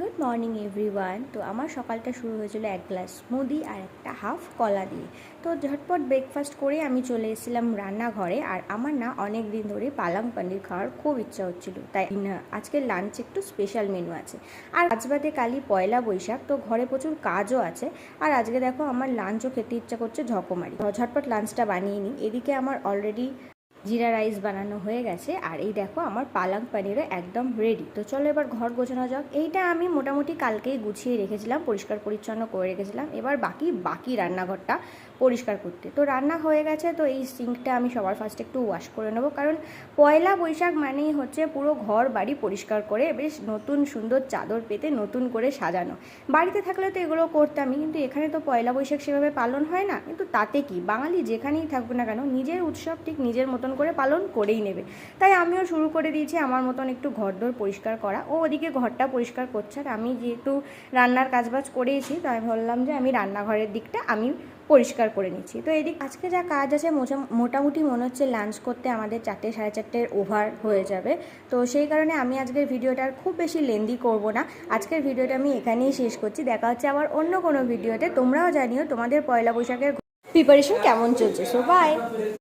Good morning everyone. তো আমার সকালটা শুরু হয়েছিল এক গ্লাস স্মুদি আর একটা হাফ কলা দিয়ে। তো ঝটপট ব্রেকফাস্ট করে আমি চলে এসেছিলাম রান্নাঘরে। আর আমার না অনেক দিন ধরে পালং পনির খাওয়ার খুব ইচ্ছা হচ্ছিল, তাই আজকে লাঞ্চে একটু স্পেশাল মেনু আছে। আর আজ বাদে কালই পয়লা বৈশাখ, তো ঘরে প্রচুর কাজও আছে। আর আজকে দেখো আমার লাঞ্চও খেতে ইচ্ছা করছে ঝকমারি। ঝটপট লাঞ্চটা বানিয়ে নিই। এদিকে আমার অলরেডি জিরা রাইস বানানো হয়ে গেছে, আর এই দেখো আমার পালং পনিরও একদম রেডি। তো চলো এবার ঘর গোছানো যাক। এইটা আমি মোটামুটি কালকেই গুছিয়ে রেখেছিলাম, পরিষ্কার পরিচ্ছন্ন করে রেখেছিলাম। এবার বাকি রান্নাঘরটা পরিষ্কার করতে। তো রান্না হয়ে গেছে, তো এই সিঙ্কটা আমি সবার ফার্স্টে একটু ওয়াশ করে নেবো, কারণ পয়লা বৈশাখ মানেই হচ্ছে পুরো ঘর বাড়ি পরিষ্কার করে বেশ নতুন সুন্দর চাদর পেতে নতুন করে সাজানো। বাড়িতে থাকলে তো এগুলো করতামই, কিন্তু এখানে তো পয়লা বৈশাখ সেভাবে পালন হয় না। কিন্তু তাতে কি, বাঙালি যেখানেই থাকবে না কেন নিজের উৎসব ঠিক নিজের মতন করে পালন করেই নেবে। তাই আমিও শুরু করে দিয়েছি আমার মতন একটু ঘরদোর পরিষ্কার করা। ও ওদিকে ঘরটা পরিষ্কার করছে, আর আমি যেহেতু রান্নার কাজবাজ করেছি, তো আমি ভাবলাম যে আমি রান্নাঘরের দিকটা আমি পরিষ্কার করে নিচ্ছি। তো এদিক আজকে যা কাজ আছে মোটামুটি মনে হচ্ছে লাঞ্চ করতে আমাদের 4টে সাড়ে 4টের ওভার হয়ে যাবে। তো সেই কারণে আমি আজকের ভিডিওটা আর খুব বেশি লেন্দি করব না। আজকের ভিডিওটা আমি এখানেই শেষ করছি। দেখা হচ্ছে আবার অন্য কোনো ভিডিওতে। তোমরাও জানিও তোমাদের পয়লা বৈশাখের প্রিপারেশন কেমন চলছে। So by.